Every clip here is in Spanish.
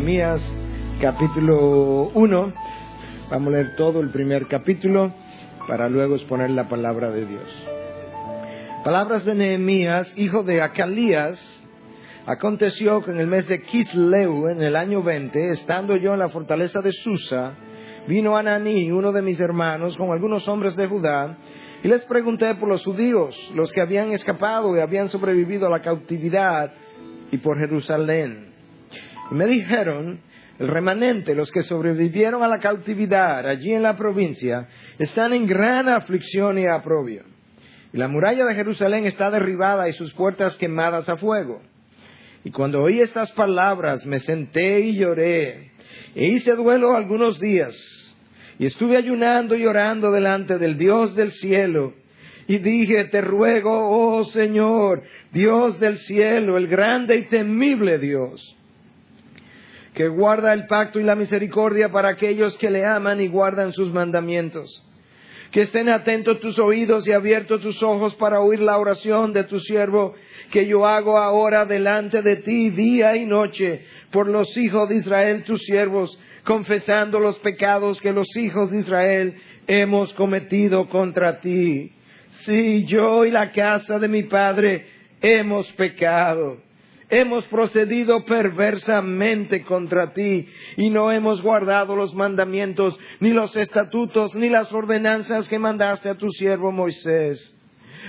Nehemías, capítulo 1. Vamos a leer todo el primer capítulo para luego exponer la palabra de Dios. Palabras de Nehemías, hijo de Acalías. Aconteció que en el mes de Kisleu, en el año 20, estando yo en la fortaleza de Susa, vino Ananí, uno de mis hermanos, con algunos hombres de Judá, y les pregunté por los judíos, los que habían escapado y habían sobrevivido a la cautividad, y por Jerusalén. Y me dijeron, el remanente, los que sobrevivieron a la cautividad allí en la provincia, están en gran aflicción y aprobio. Y la muralla de Jerusalén está derribada y sus puertas quemadas a fuego. Y cuando oí estas palabras, me senté y lloré, e hice duelo algunos días, y estuve ayunando y orando delante del Dios del cielo, y dije, te ruego, oh Señor, Dios del cielo, el grande y temible Dios, que guarda el pacto y la misericordia para aquellos que le aman y guardan sus mandamientos. Que estén atentos tus oídos y abiertos tus ojos para oír la oración de tu siervo, que yo hago ahora delante de ti día y noche, por los hijos de Israel tus siervos, confesando los pecados que los hijos de Israel hemos cometido contra ti. Sí, yo y la casa de mi padre hemos pecado. Hemos procedido perversamente contra ti y no hemos guardado los mandamientos, ni los estatutos, ni las ordenanzas que mandaste a tu siervo Moisés.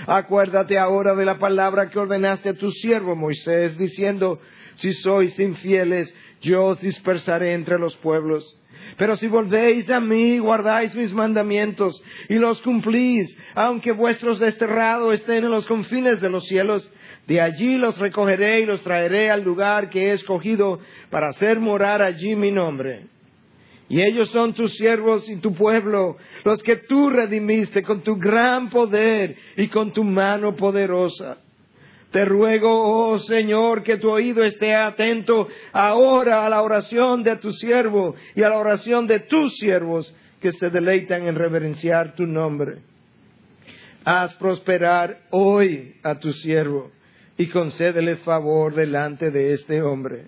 Acuérdate ahora de la palabra que ordenaste a tu siervo Moisés, diciendo, si sois infieles, yo os dispersaré entre los pueblos. Pero si volvéis a mí, guardáis mis mandamientos y los cumplís, aunque vuestros desterrados estén en los confines de los cielos, de allí los recogeré y los traeré al lugar que he escogido para hacer morar allí mi nombre. Y ellos son tus siervos y tu pueblo, los que tú redimiste con tu gran poder y con tu mano poderosa. Te ruego, oh Señor, que tu oído esté atento ahora a la oración de tu siervo y a la oración de tus siervos que se deleitan en reverenciar tu nombre. Haz prosperar hoy a tu siervo y concédele favor delante de este hombre.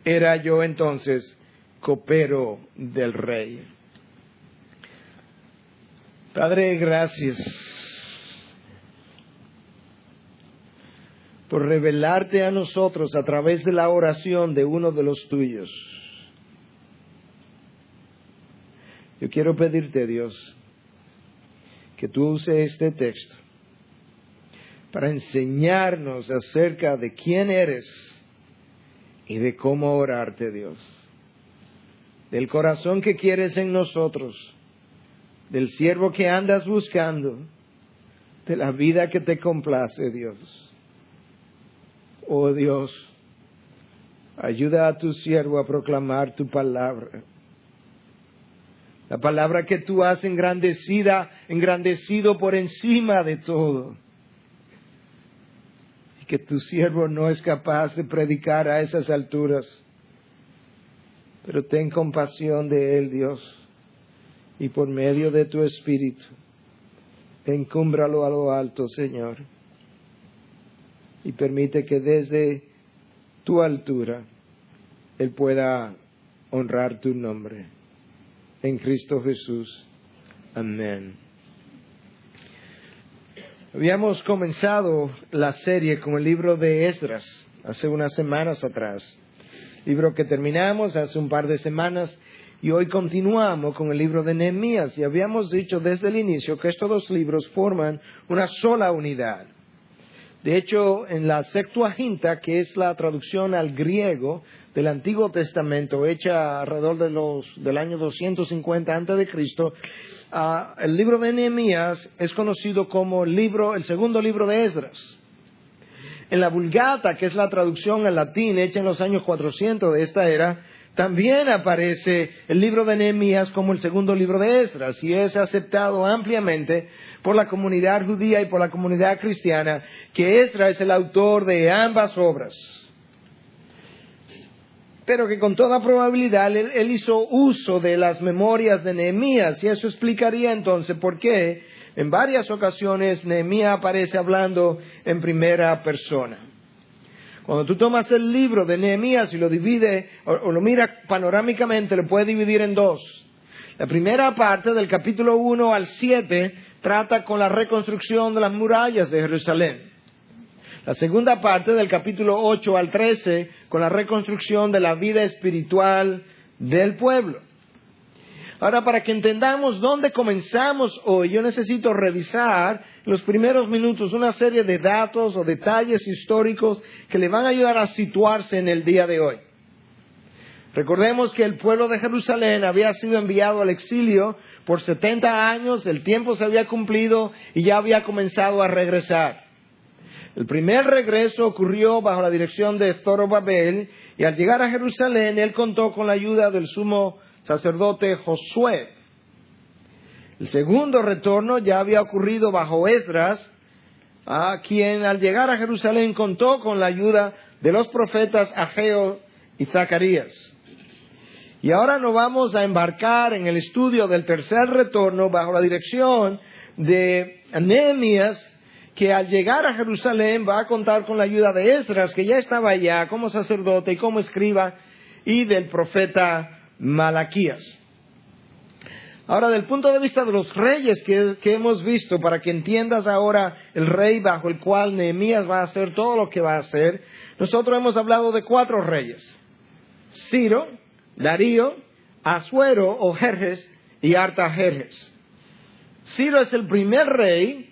Era yo entonces copero del rey. Padre, gracias por revelarte a nosotros a través de la oración de uno de los tuyos. Yo quiero pedirte, Dios, que tú uses este texto para enseñarnos acerca de quién eres y de cómo orarte, Dios. Del corazón que quieres en nosotros, del siervo que andas buscando, de la vida que te complace, Dios. Oh Dios, ayuda a tu siervo a proclamar tu palabra. La palabra que tú has engrandecido por encima de todo. Y que tu siervo no es capaz de predicar a esas alturas. Pero ten compasión de él, Dios. Y por medio de tu Espíritu, encúmbralo a lo alto, Señor. Y permite que desde tu altura Él pueda honrar tu nombre. En Cristo Jesús. Amén. Habíamos comenzado la serie con el libro de Esdras hace unas semanas atrás. Libro que terminamos hace un par de semanas y hoy continuamos con el libro de Nehemías. Y habíamos dicho desde el inicio que estos dos libros forman una sola unidad. De hecho, en la Septuaginta, que es la traducción al griego del Antiguo Testamento, hecha alrededor del año 250 a.C., el libro de Nehemías es conocido como el segundo libro de Esdras. En la Vulgata, que es la traducción al latín hecha en los años 400 de esta era, también aparece el libro de Nehemías como el segundo libro de Esdras y es aceptado ampliamente por la comunidad judía y por la comunidad cristiana, que Esdras es el autor de ambas obras. Pero que con toda probabilidad él hizo uso de las memorias de Nehemías, y eso explicaría entonces por qué en varias ocasiones Nehemías aparece hablando en primera persona. Cuando tú tomas el libro de Nehemías y lo divides o lo miras panorámicamente, lo puedes dividir en dos. La primera parte, del capítulo 1 al 7, trata con la reconstrucción de las murallas de Jerusalén. La segunda parte, del capítulo 8 al 13, con la reconstrucción de la vida espiritual del pueblo. Ahora, para que entendamos dónde comenzamos hoy, yo necesito revisar los primeros minutos una serie de datos o detalles históricos que le van a ayudar a situarse en el día de hoy. Recordemos que el pueblo de Jerusalén había sido enviado al exilio por 70 años, el tiempo se había cumplido y ya había comenzado a regresar. El primer regreso ocurrió bajo la dirección de Zorobabel, y al llegar a Jerusalén, él contó con la ayuda del sumo sacerdote Josué. El segundo retorno ya había ocurrido bajo Esdras, a quien al llegar a Jerusalén contó con la ayuda de los profetas Ageo y Zacarías. Y ahora nos vamos a embarcar en el estudio del tercer retorno bajo la dirección de Nehemías, que al llegar a Jerusalén va a contar con la ayuda de Esdras, que ya estaba allá como sacerdote y como escriba, y del profeta Malaquías. Ahora, del punto de vista de los reyes que hemos visto, para que entiendas ahora el rey bajo el cual Nehemías va a hacer todo lo que va a hacer, nosotros hemos hablado de 4 reyes: Ciro, Darío, Asuero o Jerjes y Artajerjes. Ciro es el primer rey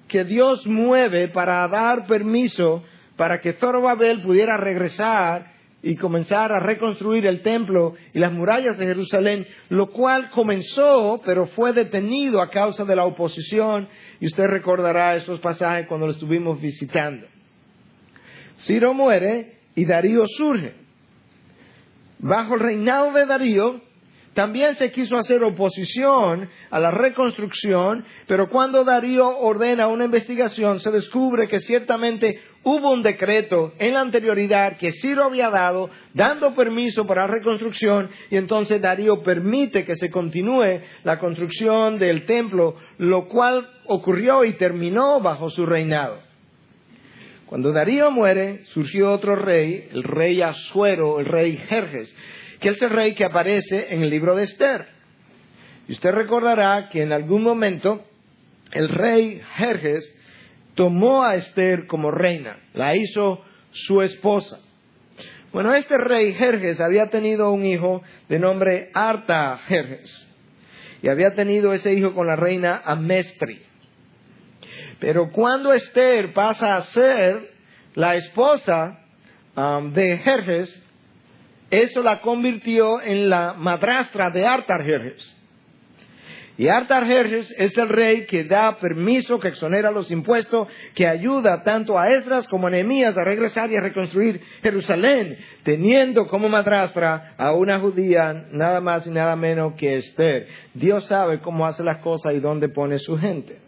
que Dios mueve para dar permiso para que Zorobabel pudiera regresar y comenzar a reconstruir el templo y las murallas de Jerusalén, lo cual comenzó, pero fue detenido a causa de la oposición, y usted recordará esos pasajes cuando lo estuvimos visitando. Ciro muere y Darío surge. Bajo el reinado de Darío, también se quiso hacer oposición a la reconstrucción, pero cuando Darío ordena una investigación, se descubre que ciertamente hubo un decreto en la anterioridad que Ciro había dado, dando permiso para la reconstrucción, y entonces Darío permite que se continúe la construcción del templo, lo cual ocurrió y terminó bajo su reinado. Cuando Darío muere, surgió otro rey, el rey Asuero, el rey Jerjes, que es el rey que aparece en el libro de Esther. Y usted recordará que en algún momento el rey Jerjes tomó a Esther como reina, la hizo su esposa. Bueno, este rey Jerjes había tenido un hijo de nombre Artajerjes, y había tenido ese hijo con la reina Amestri. Pero cuando Esther pasa a ser la esposa de Jerjes, eso la convirtió en la madrastra de Artajerjes. Y Artajerjes es el rey que da permiso, que exonera los impuestos, que ayuda tanto a Esdras como a Nehemías a regresar y a reconstruir Jerusalén, teniendo como madrastra a una judía nada más y nada menos que Esther. Dios sabe cómo hace las cosas y dónde pone su gente.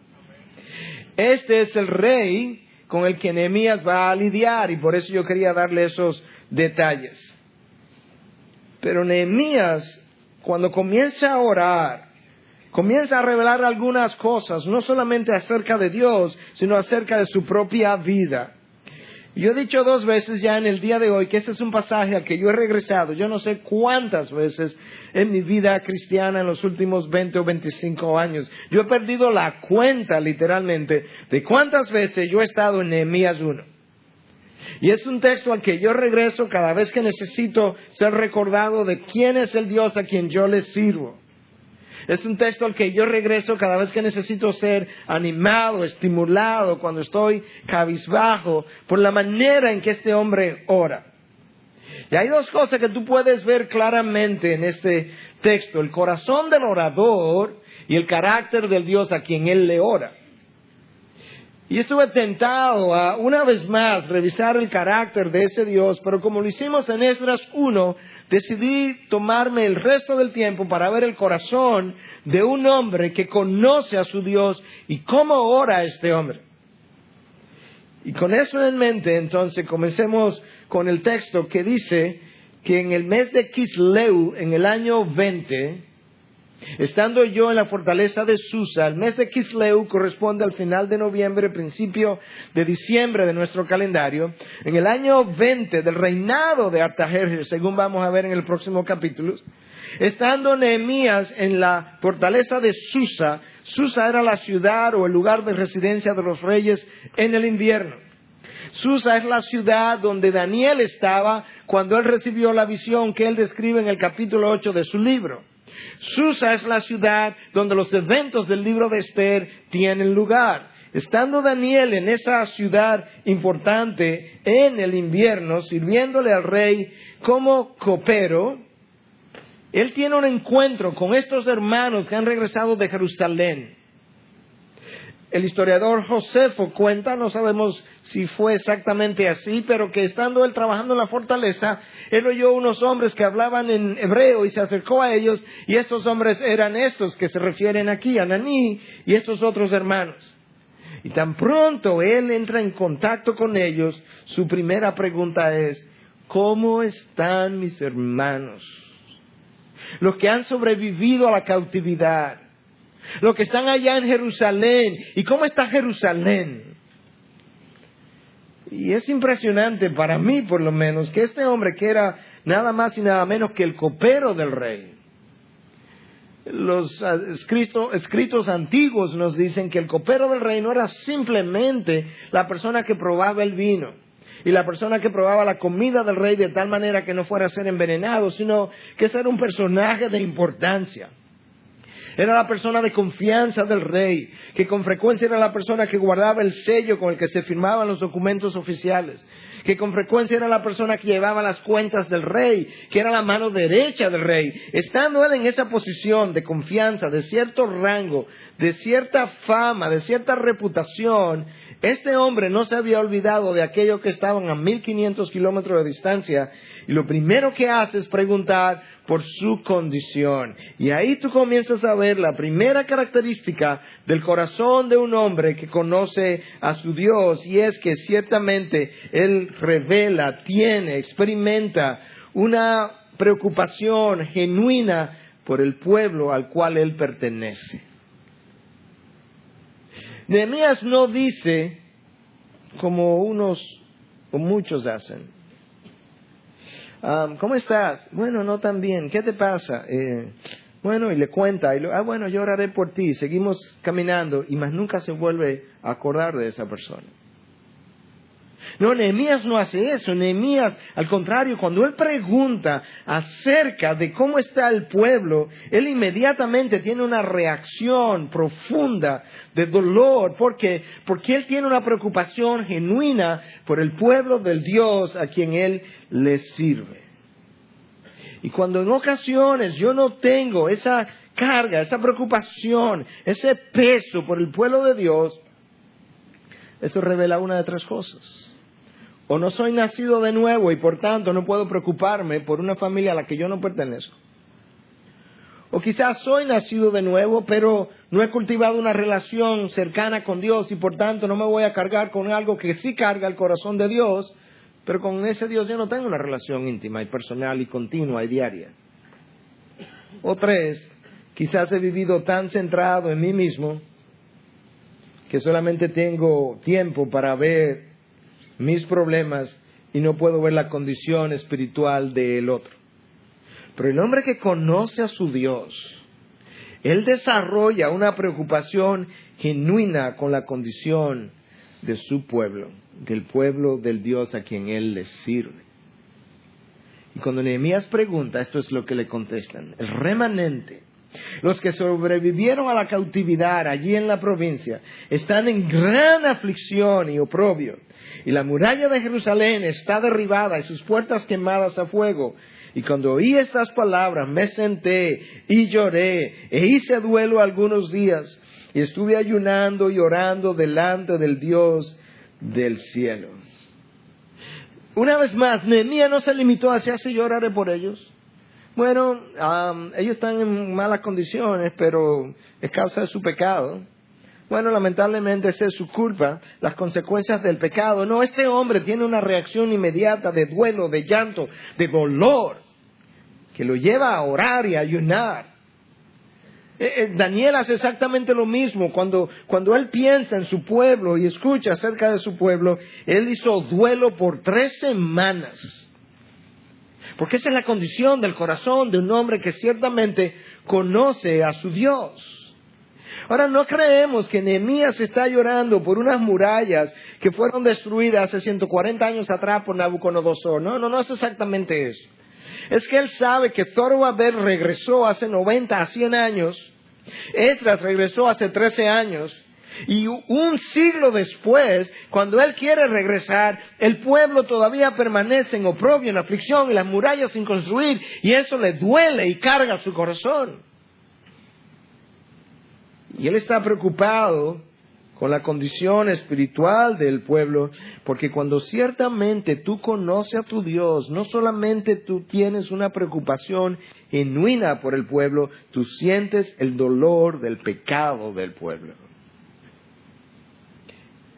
Este es el rey con el que Nehemías va a lidiar, y por eso yo quería darle esos detalles. Pero Nehemías, cuando comienza a orar, comienza a revelar algunas cosas, no solamente acerca de Dios, sino acerca de su propia vida. Yo he dicho 2 veces ya en el día de hoy que este es un pasaje al que yo he regresado, yo no sé cuántas veces en mi vida cristiana en los últimos 20 o 25 años. Yo he perdido la cuenta, literalmente, de cuántas veces yo he estado en Nehemías 1. Y es un texto al que yo regreso cada vez que necesito ser recordado de quién es el Dios a quien yo le sirvo. Es un texto al que yo regreso cada vez que necesito ser animado, estimulado, cuando estoy cabizbajo, por la manera en que este hombre ora. Y hay 2 cosas que tú puedes ver claramente en este texto: el corazón del orador y el carácter del Dios a quien él le ora. Y estuve tentado a, una vez más, revisar el carácter de ese Dios, pero como lo hicimos en Esdras 1, decidí tomarme el resto del tiempo para ver el corazón de un hombre que conoce a su Dios y cómo ora este hombre. Y con eso en mente, entonces, comencemos con el texto que dice que en el mes de Kisleu, en el año 20, Estando yo en la fortaleza de Susa, el mes de Kisleu corresponde al final de noviembre, principio de diciembre de nuestro calendario, en el año 20 del reinado de Artajerjes, según vamos a ver en el próximo capítulo, estando Nehemías en la fortaleza de Susa. Susa era la ciudad o el lugar de residencia de los reyes en el invierno. Susa es la ciudad donde Daniel estaba cuando él recibió la visión que él describe en el capítulo 8 de su libro. Susa es la ciudad donde los eventos del libro de Esther tienen lugar. Estando Daniel en esa ciudad importante en el invierno, sirviéndole al rey como copero, él tiene un encuentro con estos hermanos que han regresado de Jerusalén. El historiador Josefo cuenta, no sabemos si fue exactamente así, pero que estando él trabajando en la fortaleza, él oyó unos hombres que hablaban en hebreo y se acercó a ellos, y estos hombres eran estos que se refieren aquí, Ananí y estos otros hermanos. Y tan pronto él entra en contacto con ellos, su primera pregunta es: ¿cómo están mis hermanos? Los que han sobrevivido a la cautividad, los que están allá en Jerusalén. ¿Y cómo está Jerusalén? Y es impresionante para mí, por lo menos, que este hombre, que era nada más y nada menos que el copero del rey, los escritos antiguos nos dicen que el copero del rey no era simplemente la persona que probaba el vino y la persona que probaba la comida del rey de tal manera que no fuera a ser envenenado, sino que ese era un personaje de importancia. Era la persona de confianza del rey, que con frecuencia era la persona que guardaba el sello con el que se firmaban los documentos oficiales, que con frecuencia era la persona que llevaba las cuentas del rey, que era la mano derecha del rey. Estando él en esa posición de confianza, de cierto rango, de cierta fama, de cierta reputación, este hombre no se había olvidado de aquellos que estaban a 1500 kilómetros de distancia, y lo primero que hace es preguntar por su condición. Y ahí tú comienzas a ver la primera característica del corazón de un hombre que conoce a su Dios, y es que ciertamente él revela, experimenta una preocupación genuina por el pueblo al cual él pertenece. Nehemías no dice, como unos o muchos hacen: ¿cómo estás? Bueno, no tan bien. ¿Qué te pasa? Bueno, y le cuenta. Bueno, yo oraré por ti. Seguimos caminando y más nunca se vuelve a acordar de esa persona. No, Nehemías no hace eso. Nehemías, al contrario, cuando él pregunta acerca de cómo está el pueblo, él inmediatamente tiene una reacción profunda de dolor, porque él tiene una preocupación genuina por el pueblo del Dios a quien él le sirve. Y cuando en ocasiones yo no tengo esa carga, esa preocupación, ese peso por el pueblo de Dios, eso revela una de tres cosas. O no soy nacido de nuevo y por tanto no puedo preocuparme por una familia a la que yo no pertenezco. O quizás soy nacido de nuevo, pero no he cultivado una relación cercana con Dios y por tanto no me voy a cargar con algo que sí carga el corazón de Dios, pero con ese Dios yo no tengo una relación íntima y personal y continua y diaria. O tres, quizás he vivido tan centrado en mí mismo que solamente tengo tiempo para ver mis problemas y no puedo ver la condición espiritual del otro. Pero el hombre que conoce a su Dios, él desarrolla una preocupación genuina con la condición de su pueblo, del pueblo del Dios a quien él le sirve. Y cuando Nehemías pregunta, esto es lo que le contestan: el remanente, los que sobrevivieron a la cautividad allí en la provincia, están en gran aflicción y oprobio, y la muralla de Jerusalén está derribada y sus puertas quemadas a fuego. Y cuando oí estas palabras, me senté y lloré, e hice duelo algunos días, y estuve ayunando y orando delante del Dios del cielo. Una vez más, Nehemías no se limitó a decir: así yo oraré por ellos. Bueno, ellos están en malas condiciones, pero es causa de su pecado. Bueno, lamentablemente esa es su culpa, las consecuencias del pecado. No, este hombre tiene una reacción inmediata de duelo, de llanto, de dolor, que lo lleva a orar y a ayunar. Daniel hace exactamente lo mismo. Cuando él piensa en su pueblo y escucha acerca de su pueblo, él hizo duelo por 3 semanas. Porque esa es la condición del corazón de un hombre que ciertamente conoce a su Dios. Ahora, no creemos que Nehemías está llorando por unas murallas que fueron destruidas hace 140 años atrás por Nabucodonosor. No es exactamente eso. Es que él sabe que Zorobabel regresó hace 90 a 100 años, Esdras regresó hace 13 años, y un siglo después, cuando él quiere regresar, el pueblo todavía permanece en oprobio, en aflicción, y las murallas sin construir, y eso le duele y carga su corazón. Y él está preocupado con la condición espiritual del pueblo, porque cuando ciertamente tú conoces a tu Dios, no solamente tú tienes una preocupación genuina por el pueblo, tú sientes el dolor del pecado del pueblo.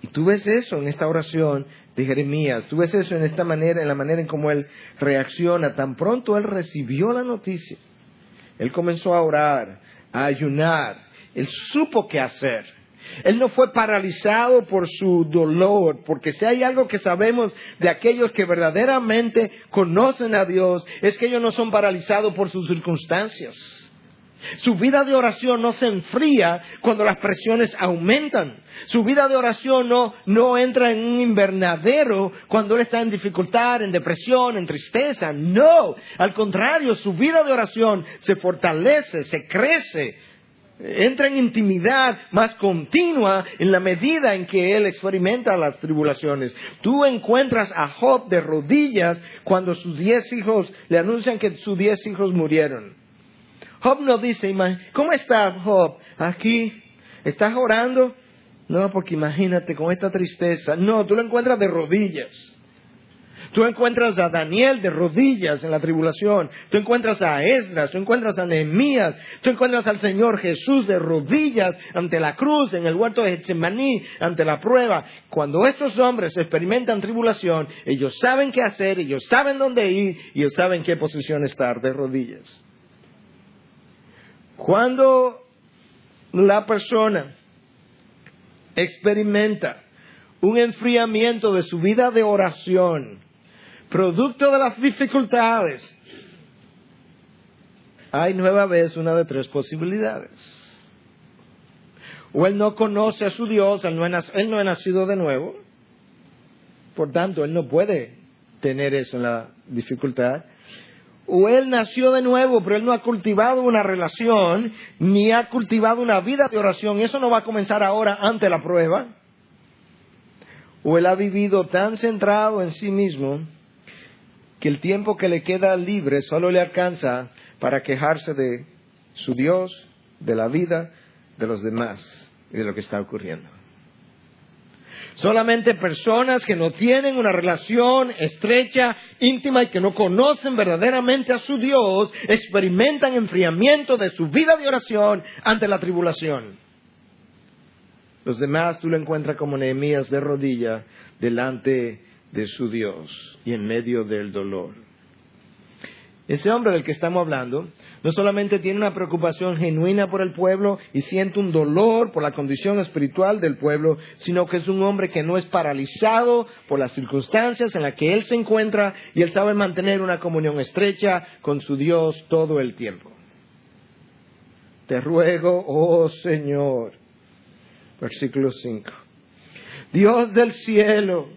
Y tú ves eso en esta oración de Jeremías, tú ves eso en la manera en cómo él reacciona. Tan pronto él recibió la noticia, él comenzó a orar, a ayunar. Él supo qué hacer. Él no fue paralizado por su dolor, porque si hay algo que sabemos de aquellos que verdaderamente conocen a Dios, es que ellos no son paralizados por sus circunstancias. Su vida de oración no se enfría cuando las presiones aumentan. Su vida de oración no entra en un invernadero cuando él está en dificultad, en depresión, en tristeza. No, al contrario, su vida de oración se fortalece, se crece. Entra en intimidad más continua en la medida en que él experimenta las tribulaciones. Tú encuentras a Job de rodillas cuando sus 10 hijos le anuncian que sus 10 hijos murieron. Job no dice, ¿cómo estás, Job? Aquí, ¿estás orando? No, porque imagínate con esta tristeza. No, tú lo encuentras de rodillas. Tú encuentras a Daniel de rodillas en la tribulación. Tú encuentras a Esdras, tú encuentras a Nehemías, tú encuentras al Señor Jesús de rodillas ante la cruz, en el huerto de Getsemaní, ante la prueba. Cuando estos hombres experimentan tribulación, ellos saben qué hacer, ellos saben dónde ir, y ellos saben en qué posición estar, de rodillas. Cuando la persona experimenta un enfriamiento de su vida de oración, producto de las dificultades, hay nueva vez una de 3 posibilidades. O él no conoce a su Dios, él no ha nacido de nuevo, por tanto él no puede tener eso en la dificultad. O él nació de nuevo, pero él no ha cultivado una relación, ni ha cultivado una vida de oración, y eso no va a comenzar ahora ante la prueba. O él ha vivido tan centrado en sí mismo que el tiempo que le queda libre solo le alcanza para quejarse de su Dios, de la vida, de los demás y de lo que está ocurriendo. Solamente personas que no tienen una relación estrecha, íntima y que no conocen verdaderamente a su Dios, experimentan enfriamiento de su vida de oración ante la tribulación. Los demás tú lo encuentras como Nehemías de rodilla delante de su Dios y en medio del dolor. Ese hombre del que estamos hablando no solamente tiene una preocupación genuina por el pueblo y siente un dolor por la condición espiritual del pueblo, sino que es un hombre que no es paralizado por las circunstancias en las que él se encuentra, y él sabe mantener una comunión estrecha con su Dios todo el tiempo. Te ruego, oh Señor, versículo 5, Dios del cielo,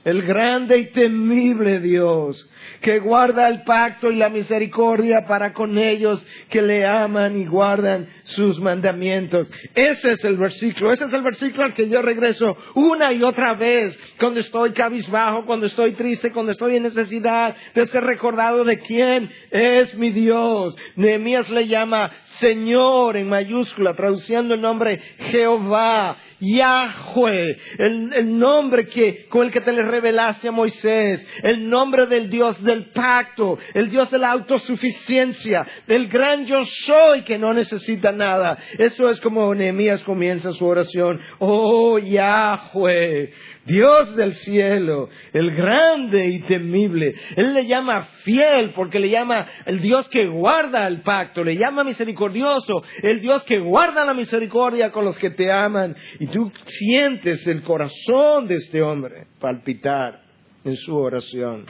el grande y temible Dios, que guarda el pacto y la misericordia para con ellos que le aman y guardan sus mandamientos. Ese es el versículo al que yo regreso una y otra vez cuando estoy cabizbajo, cuando estoy triste, cuando estoy en necesidad de ser recordado de quién es mi Dios. Nehemías le llama Señor en mayúscula, traduciendo el nombre Jehová, Yahweh, el nombre con el que te le revelaste a Moisés, el nombre del Dios del pacto, el Dios de la autosuficiencia, del gran yo soy que no necesita nada. Eso es como Nehemías comienza su oración. Oh Yahweh, Dios del cielo, el grande y temible. Él le llama fiel porque le llama el Dios que guarda el pacto, le llama misericordioso, el Dios que guarda la misericordia con los que te aman. Y tú sientes el corazón de este hombre palpitar en su oración.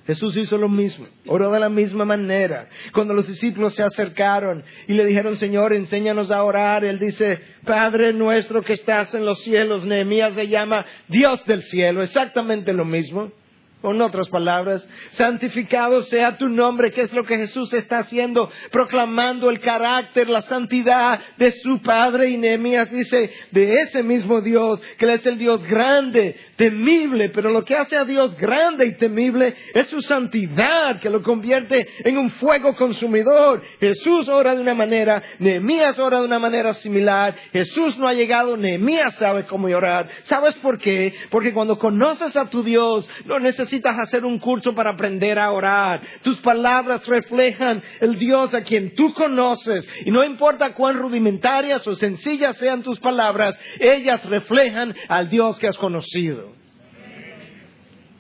Jesús hizo lo mismo, oró de la misma manera. Cuando los discípulos se acercaron y le dijeron, Señor, enséñanos a orar, Él dice, Padre nuestro que estás en los cielos. Nehemías se llama Dios del cielo, exactamente lo mismo. Con otras palabras, santificado sea tu nombre, que es lo que Jesús está haciendo, proclamando el carácter, la santidad de su Padre. Y Nehemías dice de ese mismo Dios, que Él es el Dios grande, temible, pero lo que hace a Dios grande y temible es su santidad, que lo convierte en un fuego consumidor. Jesús ora de una manera, Nehemías ora de una manera similar. Jesús no ha llegado, Nehemías sabe cómo orar. ¿Sabes por qué? Porque cuando conoces a tu Dios, no necesitas hacer un curso para aprender a orar. Tus palabras reflejan el Dios a quien tú conoces. Y no importa cuán rudimentarias o sencillas sean tus palabras, ellas reflejan al Dios que has conocido.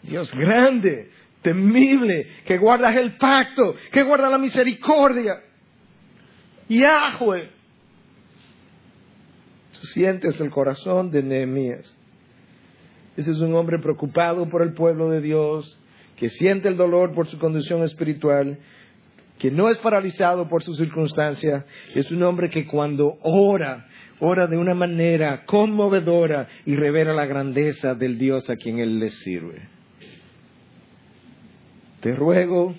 Dios grande, temible, que guarda el pacto, que guarda la misericordia. Yahweh. Tú sientes el corazón de Nehemías. Ese es un hombre preocupado por el pueblo de Dios, que siente el dolor por su condición espiritual, que no es paralizado por su circunstancia. Es un hombre que cuando ora de una manera conmovedora y revela la grandeza del Dios a quien Él le sirve. Te ruego,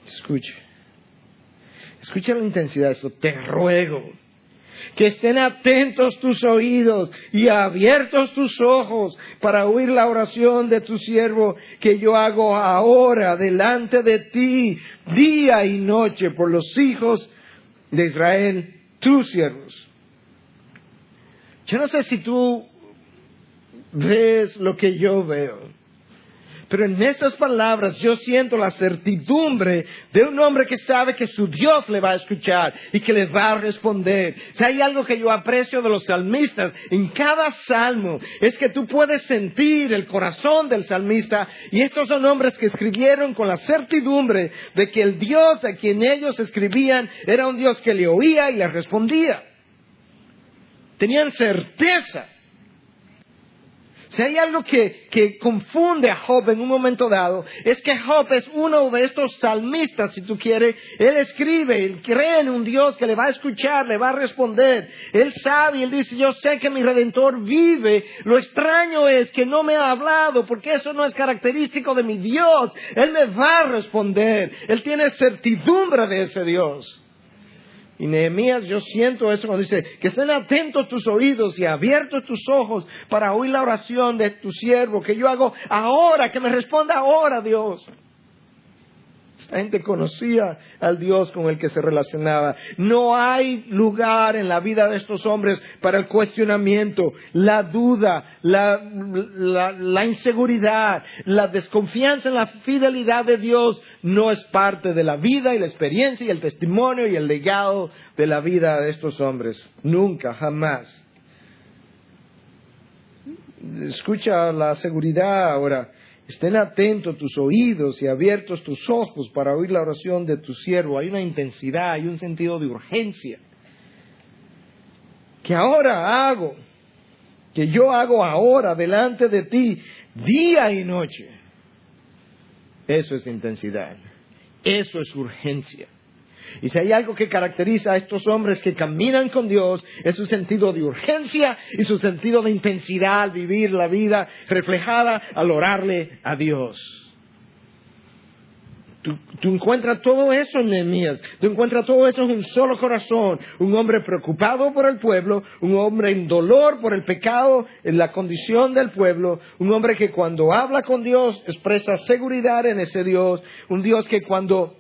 escucha la intensidad de esto, te ruego que estén atentos tus oídos y abiertos tus ojos para oír la oración de tu siervo que yo hago ahora delante de ti, día y noche, por los hijos de Israel, tus siervos. Yo no sé si tú ves lo que yo veo, pero en estas palabras yo siento la certidumbre de un hombre que sabe que su Dios le va a escuchar y que le va a responder. Si hay algo que yo aprecio de los salmistas en cada salmo, es que tú puedes sentir el corazón del salmista, y estos son hombres que escribieron con la certidumbre de que el Dios a quien ellos escribían era un Dios que le oía y le respondía. Tenían certeza. Si hay algo que confunde a Job en un momento dado, es que Job es uno de estos salmistas, si tú quieres. Él escribe, él cree en un Dios que le va a escuchar, le va a responder. Él sabe, él dice, yo sé que mi Redentor vive. Lo extraño es que no me ha hablado, porque eso no es característico de mi Dios. Él me va a responder. Él tiene certidumbre de ese Dios. Y Nehemías, yo siento eso cuando dice, que estén atentos tus oídos y abiertos tus ojos para oír la oración de tu siervo, que yo hago ahora, que me responda ahora, Dios. Esta gente conocía al Dios con el que se relacionaba. No hay lugar en la vida de estos hombres para el cuestionamiento, la duda, la inseguridad, la desconfianza en la fidelidad de Dios. No es parte de la vida y la experiencia y el testimonio y el legado de la vida de estos hombres. Nunca, jamás. Escucha la seguridad ahora. Estén atentos tus oídos y abiertos tus ojos para oír la oración de tu siervo. Hay una intensidad, hay un sentido de urgencia. Que yo hago ahora delante de ti, día y noche. Eso es intensidad. Eso es urgencia. Y si hay algo que caracteriza a estos hombres que caminan con Dios, es su sentido de urgencia y su sentido de intensidad al vivir la vida reflejada al orarle a Dios. Tú encuentras todo eso en Nehemías. Tú encuentras todo eso en un solo corazón. Un hombre preocupado por el pueblo, un hombre en dolor por el pecado, en la condición del pueblo, un hombre que cuando habla con Dios expresa seguridad en ese Dios, un Dios que cuando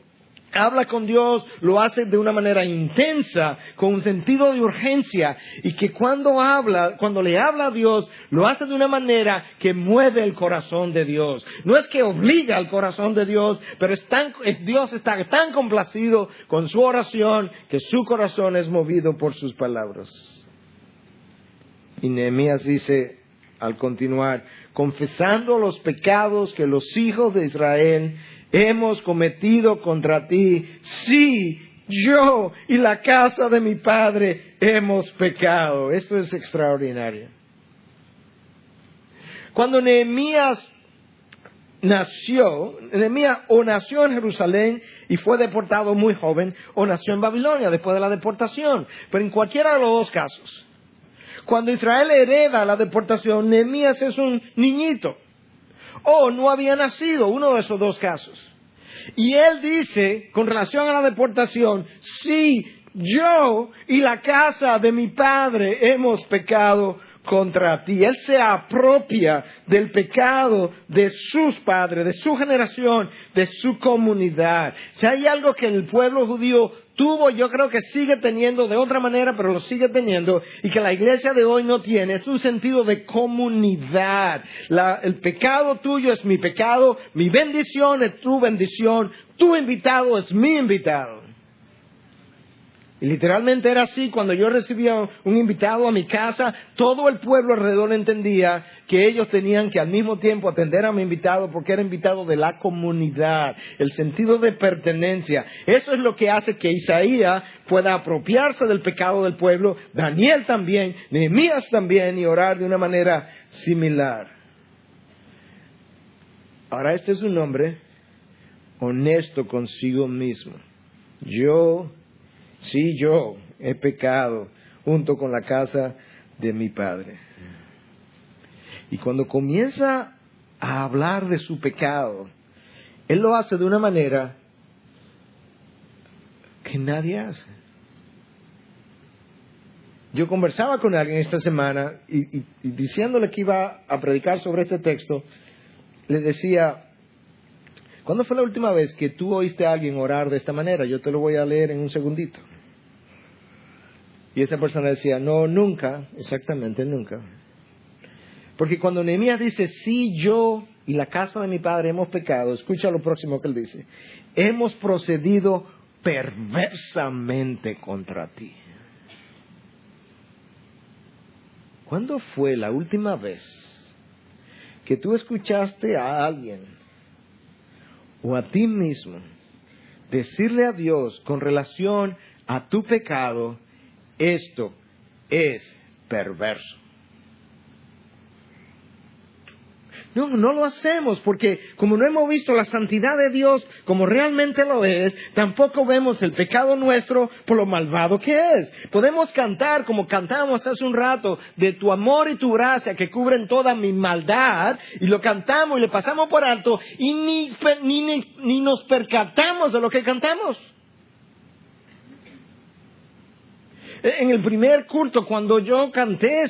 habla con Dios lo hace de una manera intensa, con un sentido de urgencia, y que cuando le habla a Dios, lo hace de una manera que mueve el corazón de Dios. No es que obliga al corazón de Dios, pero Dios está tan complacido con su oración que su corazón es movido por sus palabras. Y Nehemías dice, al continuar, confesando los pecados que los hijos de Israel hemos cometido contra ti. Sí, yo y la casa de mi padre hemos pecado. Esto es extraordinario. Cuando Nehemías nació en Jerusalén y fue deportado muy joven, o nació en Babilonia después de la deportación. Pero en cualquiera de los dos casos, cuando Israel hereda la deportación, Nehemías es un niñito, o no había nacido, uno de esos dos casos. Y él dice, con relación a la deportación, sí, yo y la casa de mi padre hemos pecado contra ti. Él se apropia del pecado de sus padres, de su generación, de su comunidad. Si hay algo que el pueblo judío tuvo, yo creo que sigue teniendo de otra manera, pero lo sigue teniendo, y que la iglesia de hoy no tiene, es un sentido de comunidad. El pecado tuyo es mi pecado, mi bendición es tu bendición, tu invitado es mi invitado. Y literalmente era así. Cuando yo recibía un invitado a mi casa, todo el pueblo alrededor entendía que ellos tenían que al mismo tiempo atender a mi invitado porque era invitado de la comunidad, el sentido de pertenencia. Eso es lo que hace que Isaías pueda apropiarse del pecado del pueblo, Daniel también, Nehemías también, y orar de una manera similar. Ahora, este es un hombre honesto consigo mismo. Yo he pecado junto con la casa de mi padre. Y cuando comienza a hablar de su pecado, él lo hace de una manera que nadie hace. Yo conversaba con alguien esta semana y diciéndole que iba a predicar sobre este texto, le decía, ¿cuándo fue la última vez que tú oíste a alguien orar de esta manera? Yo te lo voy a leer en un segundito. Y esa persona decía, no, nunca, exactamente nunca. Porque cuando Nehemías dice, sí, yo y la casa de mi padre hemos pecado, escucha lo próximo que él dice, hemos procedido perversamente contra ti. ¿Cuándo fue la última vez que tú escuchaste a alguien o a ti mismo decirle a Dios con relación a tu pecado, esto es perverso? No lo hacemos porque como no hemos visto la santidad de Dios como realmente lo es, tampoco vemos el pecado nuestro por lo malvado que es. Podemos cantar como cantamos hace un rato, de tu amor y tu gracia que cubren toda mi maldad, y lo cantamos y le pasamos por alto y ni nos percatamos de lo que cantamos. En el primer culto, cuando yo canté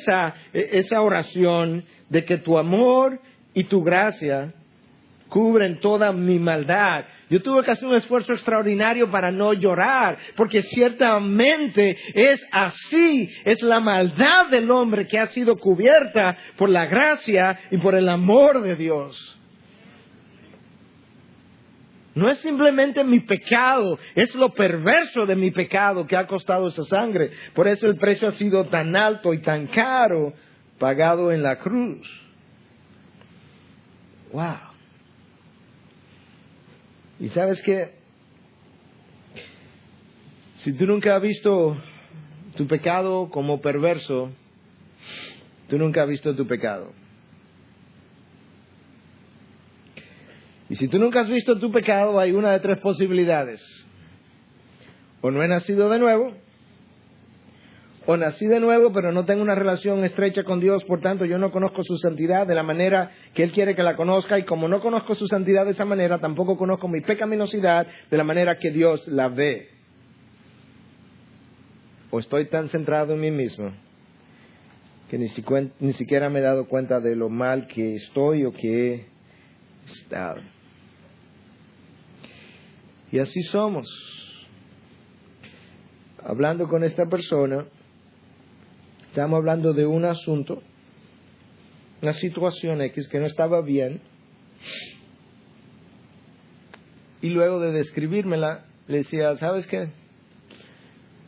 esa oración de que tu amor y tu gracia cubren toda mi maldad, yo tuve que hacer un esfuerzo extraordinario para no llorar, porque ciertamente es así, es la maldad del hombre que ha sido cubierta por la gracia y por el amor de Dios. No es simplemente mi pecado, es lo perverso de mi pecado que ha costado esa sangre. Por eso el precio ha sido tan alto y tan caro, pagado en la cruz. Wow. Y sabes qué, si tú nunca has visto tu pecado como perverso, tú nunca has visto tu pecado. Y si tú nunca has visto tu pecado, hay una de tres posibilidades. O no he nacido de nuevo, o nací de nuevo pero no tengo una relación estrecha con Dios, por tanto yo no conozco su santidad de la manera que Él quiere que la conozca, y como no conozco su santidad de esa manera, tampoco conozco mi pecaminosidad de la manera que Dios la ve. O estoy tan centrado en mí mismo que ni siquiera me he dado cuenta de lo mal que estoy o que he estado. Y así somos. Hablando con esta persona, estamos hablando de un asunto, una situación X que no estaba bien, y luego de describírmela, le decía, ¿sabes qué?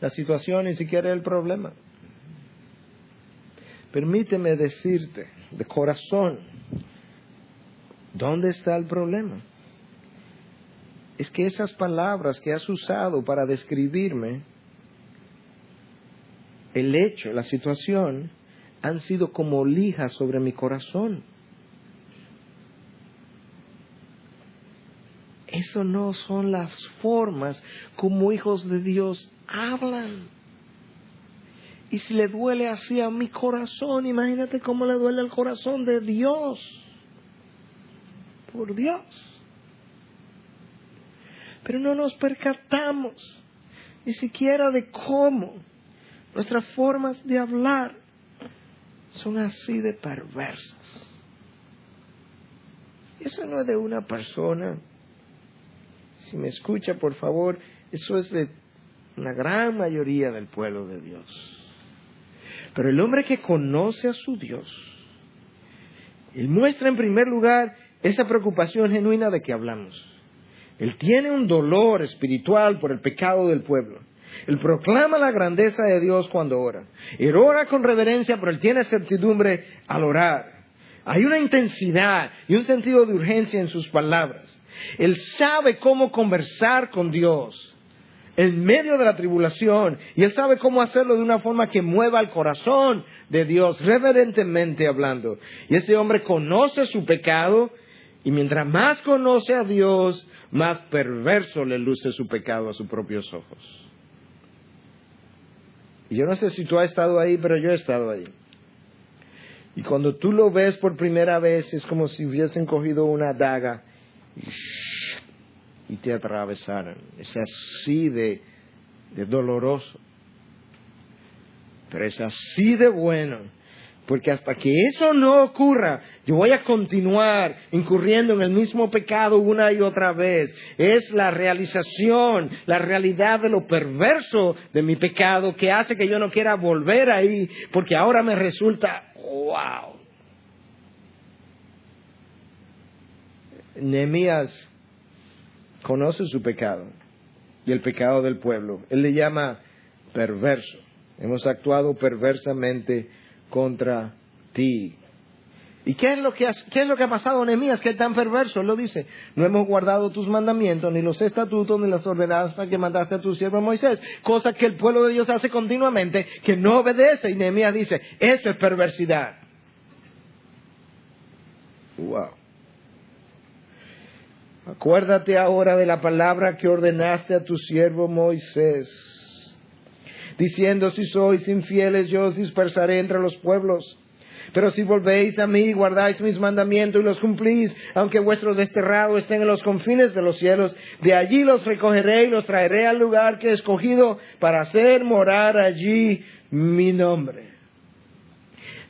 La situación ni siquiera es el problema. Permíteme decirte de corazón. ¿Dónde está el problema? Es que esas palabras que has usado para describirme, el hecho, la situación, han sido como lijas sobre mi corazón. Eso no son las formas como hijos de Dios hablan. Y si le duele así a mi corazón, imagínate cómo le duele al corazón de Dios. Por Dios. Pero no nos percatamos ni siquiera de cómo nuestras formas de hablar son así de perversas. Eso no es de una persona. Si me escucha, por favor, eso es de una gran mayoría del pueblo de Dios. Pero el hombre que conoce a su Dios, él muestra en primer lugar esa preocupación genuina de que hablamos. Él tiene un dolor espiritual por el pecado del pueblo. Él proclama la grandeza de Dios cuando ora. Él ora con reverencia, pero él tiene certidumbre al orar. Hay una intensidad y un sentido de urgencia en sus palabras. Él sabe cómo conversar con Dios en medio de la tribulación, y él sabe cómo hacerlo de una forma que mueva el corazón de Dios, reverentemente hablando. Y ese hombre conoce su pecado, y mientras más conoce a Dios, más perverso le luce su pecado a sus propios ojos. Y yo no sé si tú has estado ahí, pero yo he estado ahí. Y cuando tú lo ves por primera vez, es como si hubiesen cogido una daga y te atravesaran. Es así de doloroso. Pero es así de bueno. Porque hasta que eso no ocurra, yo voy a continuar incurriendo en el mismo pecado una y otra vez. Es la realización, la realidad de lo perverso de mi pecado que hace que yo no quiera volver ahí, porque ahora me resulta, wow. Nehemías conoce su pecado y el pecado del pueblo. Él le llama perverso. Hemos actuado perversamente contra ti. ¿Y qué es lo que ha pasado, Nehemías, que es tan perverso? Él lo dice: no hemos guardado tus mandamientos, ni los estatutos, ni las ordenanzas que mandaste a tu siervo Moisés. Cosa que el pueblo de Dios hace continuamente, que no obedece. Y Nehemías dice: eso es perversidad. Wow. Acuérdate ahora de la palabra que ordenaste a tu siervo Moisés, diciendo: si sois infieles, yo os dispersaré entre los pueblos. Pero si volvéis a mí y guardáis mis mandamientos y los cumplís, aunque vuestros desterrados estén en los confines de los cielos, de allí los recogeré y los traeré al lugar que he escogido para hacer morar allí mi nombre.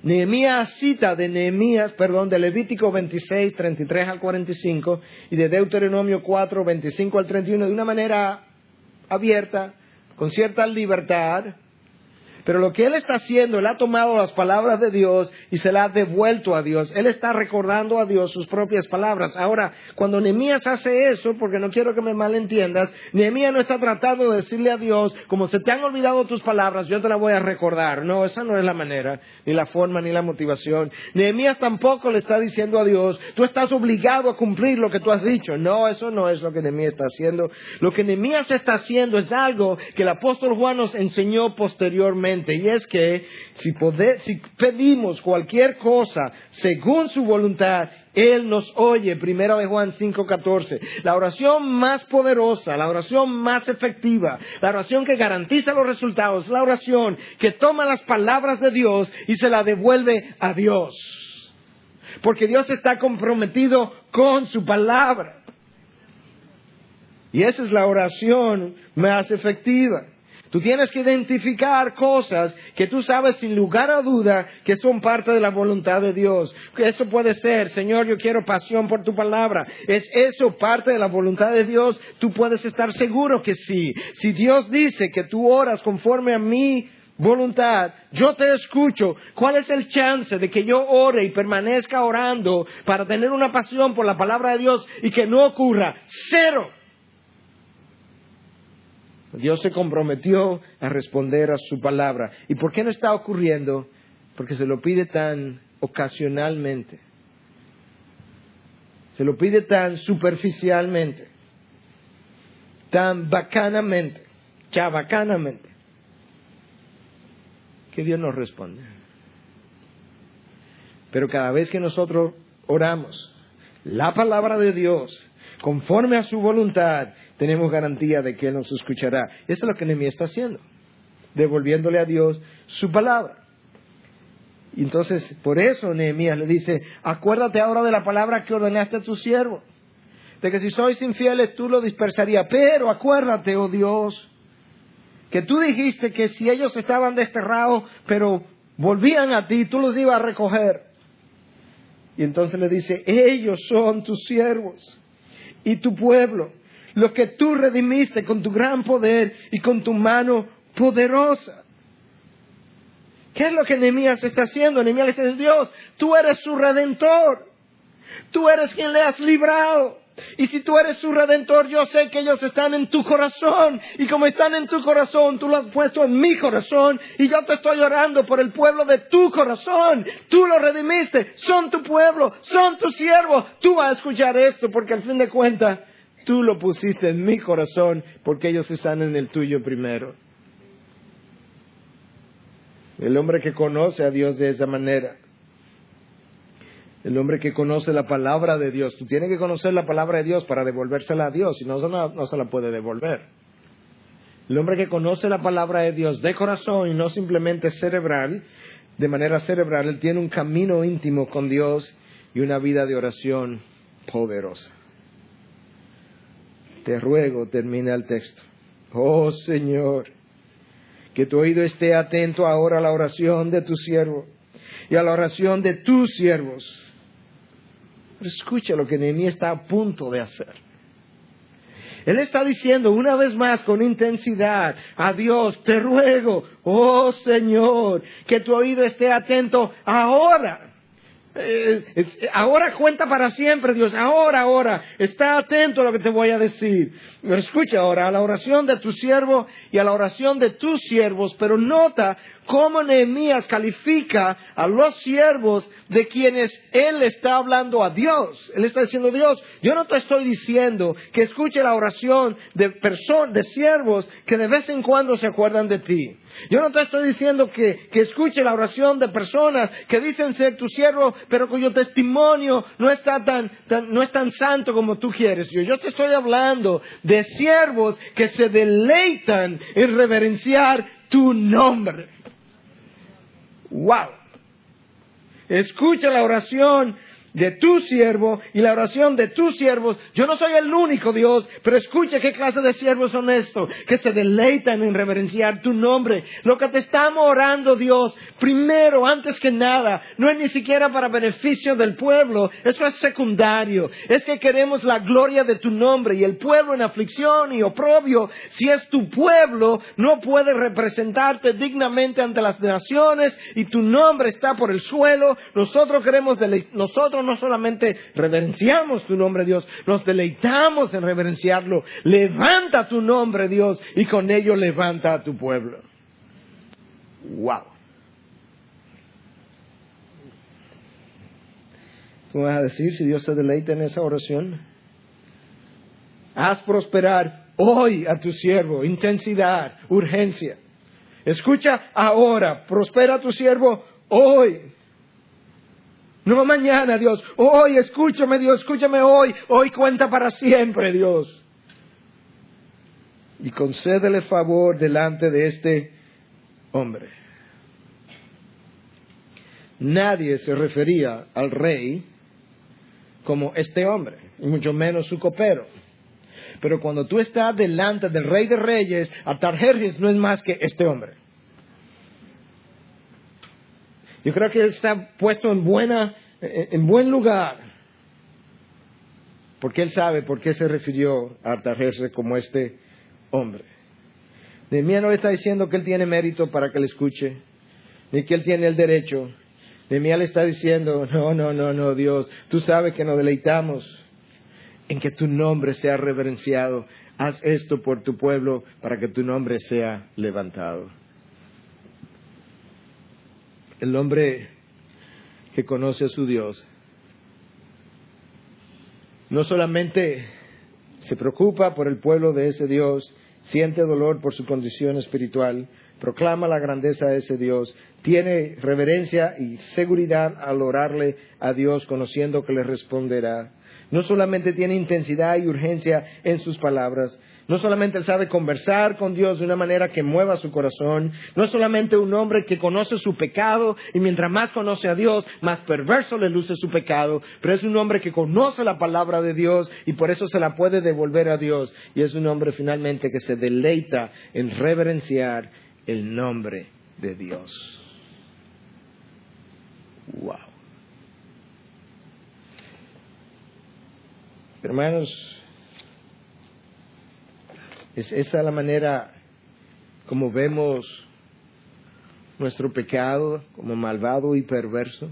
Nehemías cita de Levítico 26, 33 al 45 y de Deuteronomio 4, 25 al 31 de una manera abierta, con cierta libertad. Pero lo que él está haciendo, él ha tomado las palabras de Dios y se las ha devuelto a Dios. Él está recordando a Dios sus propias palabras. Ahora, cuando Nehemías hace eso, porque no quiero que me malentiendas, Nehemías no está tratando de decirle a Dios: como se te han olvidado tus palabras, yo te las voy a recordar. No, esa no es la manera, ni la forma, ni la motivación. Nehemías tampoco le está diciendo a Dios: tú estás obligado a cumplir lo que tú has dicho. No, eso no es lo que Nehemías está haciendo. Lo que Nehemías está haciendo es algo que el apóstol Juan nos enseñó posteriormente. Y es que si pedimos cualquier cosa según su voluntad, Él nos oye. 1 de Juan 5:14. La oración más poderosa, la oración más efectiva, la oración que garantiza los resultados, la oración que toma las palabras de Dios y se la devuelve a Dios. Porque Dios está comprometido con su palabra. Y esa es la oración más efectiva. Tú tienes que identificar cosas que tú sabes sin lugar a duda que son parte de la voluntad de Dios. Eso puede ser: Señor, yo quiero pasión por tu palabra. ¿Es eso parte de la voluntad de Dios? Tú puedes estar seguro que sí. Si Dios dice que tú oras conforme a mi voluntad, yo te escucho. ¿Cuál es el chance de que yo ore y permanezca orando para tener una pasión por la palabra de Dios y que no ocurra? Cero. Dios se comprometió a responder a su palabra. ¿Y por qué no está ocurriendo? Porque se lo pide tan ocasionalmente. Se lo pide tan superficialmente, tan bacanamente, chabacanamente, que Dios nos responde. Pero cada vez que nosotros oramos la palabra de Dios conforme a su voluntad, tenemos garantía de que Él nos escuchará. Eso es lo que Nehemías está haciendo, devolviéndole a Dios su palabra. Y entonces, por eso Nehemías le dice: acuérdate ahora de la palabra que ordenaste a tu siervo, de que si sois infieles tú lo dispersarías. Pero acuérdate, oh Dios, que tú dijiste que si ellos estaban desterrados, pero volvían a ti, tú los ibas a recoger. Y entonces le dice: ellos son tus siervos y tu pueblo, los que tú redimiste con tu gran poder y con tu mano poderosa. ¿Qué es lo que Nehemías está haciendo? Nehemías le dice: Dios, tú eres su redentor, tú eres quien le has librado. Y si tú eres su redentor, yo sé que ellos están en tu corazón. Y como están en tu corazón, tú lo has puesto en mi corazón. Y yo te estoy orando por el pueblo de tu corazón. Tú lo redimiste. Son tu pueblo. Son tus siervos. Tú vas a escuchar esto porque al fin de cuentas, tú lo pusiste en mi corazón porque ellos están en el tuyo primero. El hombre que conoce a Dios de esa manera, el hombre que conoce la palabra de Dios, tú tienes que conocer la palabra de Dios para devolvérsela a Dios, si no, no se la puede devolver. El hombre que conoce la palabra de Dios de corazón y no simplemente cerebral, de manera cerebral, él tiene un camino íntimo con Dios y una vida de oración poderosa. Te ruego, termina el texto: oh Señor, que tu oído esté atento ahora a la oración de tu siervo y a la oración de tus siervos. Escucha lo que Nehemías está a punto de hacer. Él está diciendo una vez más con intensidad a Dios: te ruego, oh Señor, que tu oído esté atento ahora. Ahora cuenta para siempre, Dios. Ahora, está atento a lo que te voy a decir. Escucha ahora a la oración de tu siervo y a la oración de tus siervos. Pero nota cómo Nehemías califica a los siervos de quienes él está hablando a Dios. Él está diciendo: Dios, yo no te estoy diciendo que escuche la oración de siervos que de vez en cuando se acuerdan de ti. Yo no te estoy diciendo que escuche la oración de personas que dicen ser tu siervo, pero cuyo testimonio no es tan santo como tú quieres. Yo te estoy hablando de siervos que se deleitan en reverenciar tu nombre. ¡Wow! Escucha la oración de tu siervo y la oración de tus siervos. Yo no soy el único, Dios, pero escucha qué clase de siervos son estos, que se deleitan en reverenciar tu nombre. Lo que te estamos orando, Dios, primero, antes que nada, no es ni siquiera para beneficio del pueblo, eso es secundario. Es que queremos la gloria de tu nombre, y el pueblo en aflicción y oprobio, si es tu pueblo, no puede representarte dignamente ante las naciones, y tu nombre está por el suelo. Nosotros no solamente reverenciamos tu nombre, Dios, nos deleitamos en reverenciarlo. Levanta tu nombre, Dios, y con ello levanta a tu pueblo. ¡Wow! ¿Cómo vas a decir si Dios se deleita en esa oración? Haz prosperar hoy a tu siervo, intensidad, urgencia. Escucha ahora, prospera a tu siervo hoy. No mañana, Dios. Hoy, escúchame, Dios, escúchame hoy. Hoy cuenta para siempre, Dios. Y concédele favor delante de este hombre. Nadie se refería al rey como este hombre, y mucho menos su copero. Pero cuando tú estás delante del Rey de Reyes, Artajerjes no es más que este hombre. Yo creo que él está puesto en buen lugar, porque él sabe por qué se refirió a Artajerjes como este hombre. Nehemías no está diciendo que él tiene mérito para que le escuche, ni que él tiene el derecho. Nehemías le está diciendo: no, Dios, tú sabes que nos deleitamos en que tu nombre sea reverenciado. Haz esto por tu pueblo para que tu nombre sea levantado. El hombre que conoce a su Dios. No solamente se preocupa por el pueblo de ese Dios, siente dolor por su condición espiritual, proclama la grandeza de ese Dios, tiene reverencia y seguridad al orarle a Dios, conociendo que le responderá. No solamente tiene intensidad y urgencia en sus palabras, no solamente sabe conversar con Dios de una manera que mueva su corazón, no es solamente un hombre que conoce su pecado y mientras más conoce a Dios, más perverso le luce su pecado, pero es un hombre que conoce la palabra de Dios y por eso se la puede devolver a Dios. Y es un hombre finalmente que se deleita en reverenciar el nombre de Dios. Wow. Hermanos, ¿es esa la manera como vemos nuestro pecado como malvado y perverso?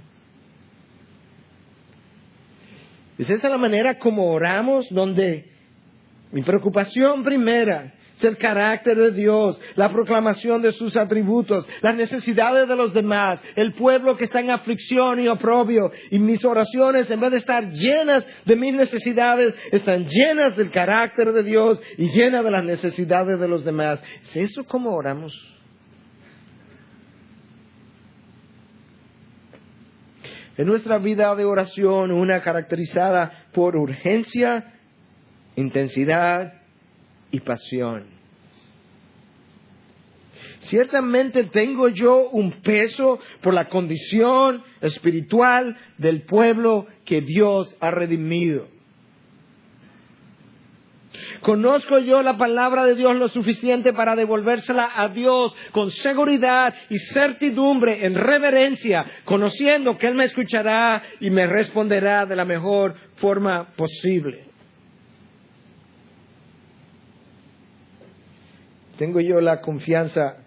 ¿Es esa la manera como oramos, donde mi preocupación primera es el carácter de Dios, la proclamación de sus atributos, las necesidades de los demás, el pueblo que está en aflicción y oprobio, y mis oraciones, en vez de estar llenas de mis necesidades, están llenas del carácter de Dios y llenas de las necesidades de los demás? ¿Es eso como oramos? En nuestra vida de oración, una caracterizada por urgencia, intensidad y pasión. Ciertamente tengo yo un peso por la condición espiritual del pueblo que Dios ha redimido. ¿Conozco yo la palabra de Dios lo suficiente para devolvérsela a Dios con seguridad y certidumbre, en reverencia, conociendo que Él me escuchará y me responderá de la mejor forma posible? Tengo yo la confianza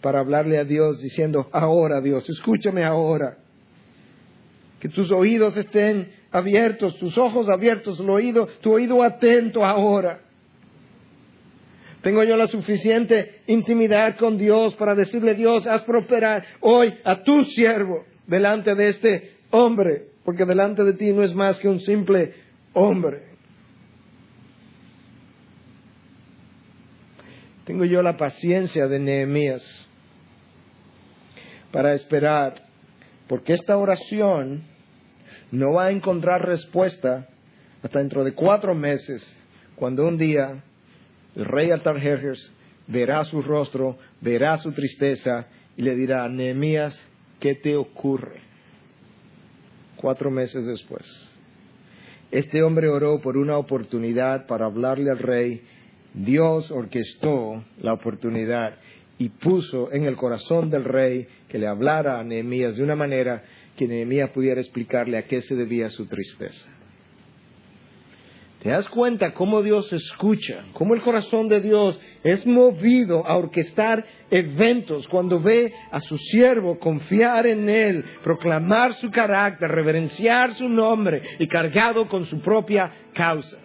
para hablarle a Dios diciendo: ahora, Dios, escúchame ahora. Que tus oídos estén abiertos, tus ojos abiertos, tu oído atento ahora. Tengo yo la suficiente intimidad con Dios para decirle: Dios, haz prosperar hoy a tu siervo delante de este hombre, porque delante de ti no es más que un simple hombre. Tengo yo la paciencia de Nehemías para esperar, porque esta oración no va a encontrar respuesta hasta dentro de 4 meses, cuando un día el rey Artajerjes verá su rostro, verá su tristeza y le dirá: Nehemías, ¿qué te ocurre? 4 meses después. Este hombre oró por una oportunidad para hablarle al rey. Dios orquestó la oportunidad y puso en el corazón del rey que le hablara a Nehemías de una manera que Nehemías pudiera explicarle a qué se debía su tristeza. ¿Te das cuenta cómo Dios escucha? Cómo el corazón de Dios es movido a orquestar eventos cuando ve a su siervo confiar en Él, proclamar su carácter, reverenciar su nombre y cargado con su propia causa?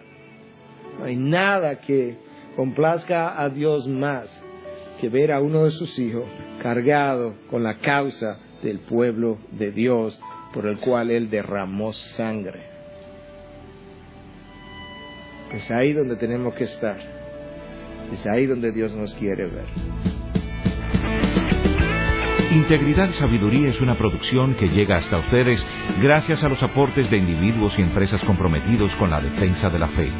No hay nada que complazca a Dios más que ver a uno de sus hijos cargado con la causa del pueblo de Dios por el cual Él derramó sangre. Es ahí donde tenemos que estar. Es ahí donde Dios nos quiere ver. Integridad y Sabiduría es una producción que llega hasta ustedes gracias a los aportes de individuos y empresas comprometidos con la defensa de la fe.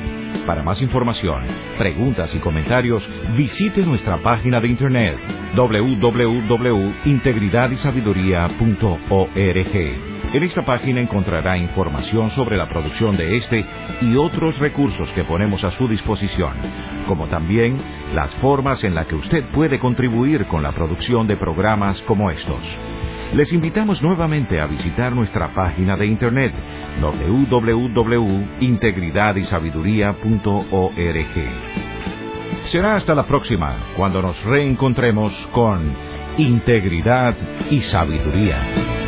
Para más información, preguntas y comentarios, visite nuestra página de internet www.integridadisabiduría.org. En esta página encontrará información sobre la producción de este y otros recursos que ponemos a su disposición, como también las formas en las que usted puede contribuir con la producción de programas como estos. Les invitamos nuevamente a visitar nuestra página de internet www.integridadisabiduría.org. Será hasta la próxima, cuando nos reencontremos con Integridad y Sabiduría.